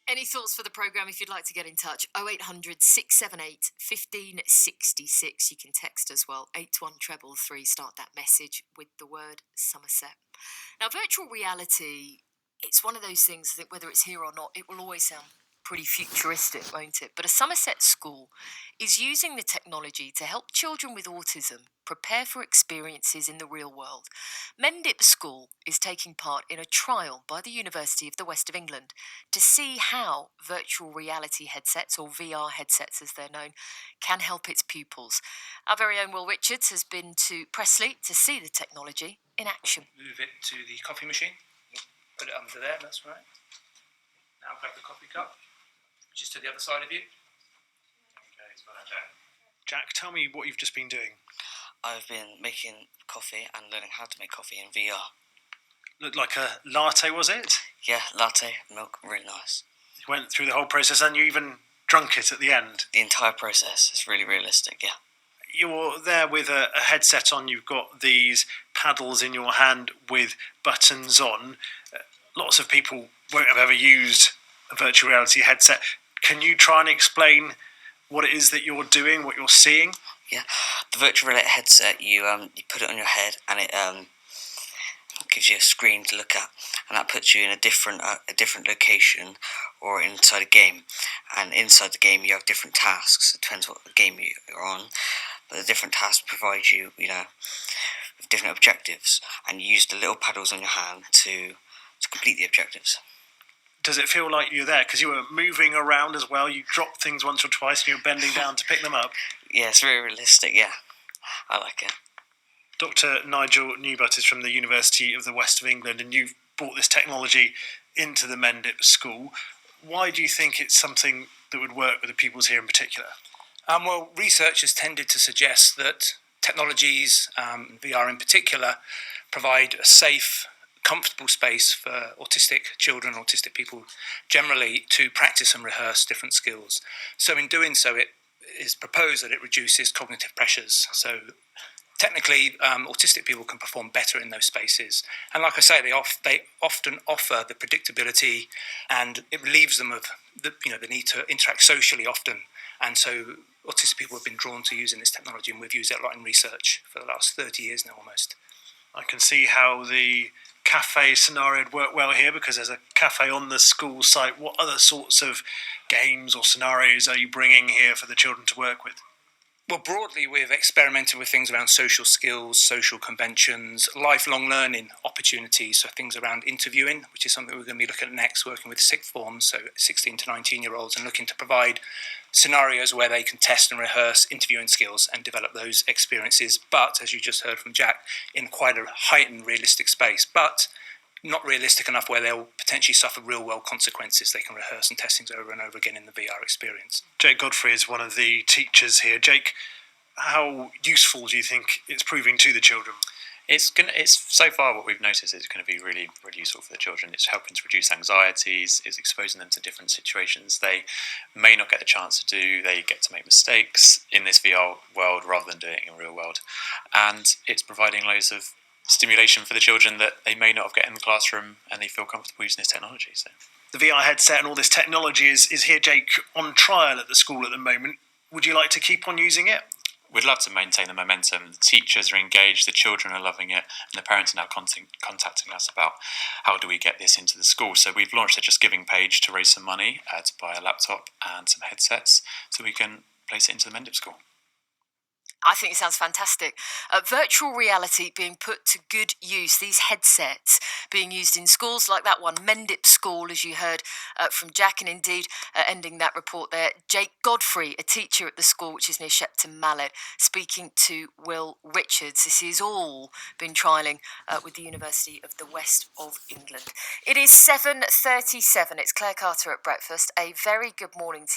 Any thoughts for the programme if you'd like to get in touch? 0800 678 1566. You can text as well. 81333. Start that message with the word Somerset. Now, virtual reality, it's one of those things that whether it's here or not, it will always sound pretty futuristic, won't it? But a Somerset school is using the technology to help children with autism prepare for experiences in the real world. Mendip School is taking part in a trial by the University of the West of England to see how virtual reality headsets, or VR headsets as they're known, can help its pupils. Our very own Will Richards has been to Pressley to see the technology in action. Move it to the coffee machine. Put it under there, that's right. Now grab the coffee cup, which is to the other side of you. Okay, it's fine, Jack. Jack, tell me what you've just been doing. I've been making coffee and learning how to make coffee in VR. Looked like a latte, was it? Yeah, latte, milk, really nice. You went through the whole process and you even drunk it at the end. The entire process is really realistic, yeah. You're there with a headset on, you've got these paddles in your hand with buttons on. Lots of people won't have ever used a virtual reality headset. Can you try and explain what it is that you're doing, what you're seeing? Yeah, the virtual reality headset, you put it on your head and it gives you a screen to look at, and that puts you in a different location or inside a game. And inside the game you have different tasks. It depends what game you're on, but the different tasks provide you, with different objectives, and you use the little paddles on your hand to complete the objectives. Does it feel like you're there? Because you were moving around as well. You dropped things once or twice and you were bending down to pick them up. Yeah, it's very realistic, yeah. I like it. Dr. Nigel Newbutt is from the University of the West of England, and you've brought this technology into the Mendip School. Why do you think it's something that would work with the pupils here in particular? Well, research has tended to suggest that technologies, VR in particular, provide a safe, comfortable space for autistic children, autistic people generally, to practice and rehearse different skills. So in doing so, it is proposed that it reduces cognitive pressures. So technically, autistic people can perform better in those spaces. And like I say, they often offer the predictability, and it relieves them of the need to interact socially often. And so autistic people have been drawn to using this technology, and we've used it a lot in research for the last 30 years now almost. I can see how the cafe scenario would work well here, because there's a cafe on the school site. What other sorts of games or scenarios are you bringing here for the children to work with? Well, broadly, we've experimented with things around social skills, social conventions, lifelong learning opportunities, so things around interviewing, which is something we're going to be looking at next, working with sixth forms, so 16 to 19-year-olds, and looking to provide scenarios where they can test and rehearse interviewing skills and develop those experiences, but, as you just heard from Jack, in quite a heightened realistic space, but not realistic enough where they'll potentially suffer real-world consequences. They can rehearse and test things over and over again in the VR experience. Jake Godfrey is one of the teachers here. Jake, how useful do you think it's proving to the children? It's so far what we've noticed is going to be really, really useful for the children. It's helping to reduce anxieties. It's exposing them to different situations they may not get the chance to do. They get to make mistakes in this VR world rather than doing it in the real world. And it's providing loads of stimulation for the children that they may not have got in the classroom, and they feel comfortable using this technology. So the VR headset and all this technology is here, Jake, on trial at the school at the moment. Would you like to keep on using it? We'd love to maintain the momentum. The teachers are engaged, the children are loving it, and the parents are now contacting us about how do we get this into the school. So we've launched a Just Giving page to raise some money to buy a laptop and some headsets so we can place it into the Mendip School. I think it sounds fantastic. Virtual reality being put to good use, these headsets being used in schools like that one, Mendip School, as you heard from Jack, and indeed ending that report there, Jake Godfrey, a teacher at the school which is near Shepton Mallet, speaking to Will Richards. This is all been trialling with the University of the West of England. It is 7:37. It's Claire Carter at breakfast. A very good morning to you.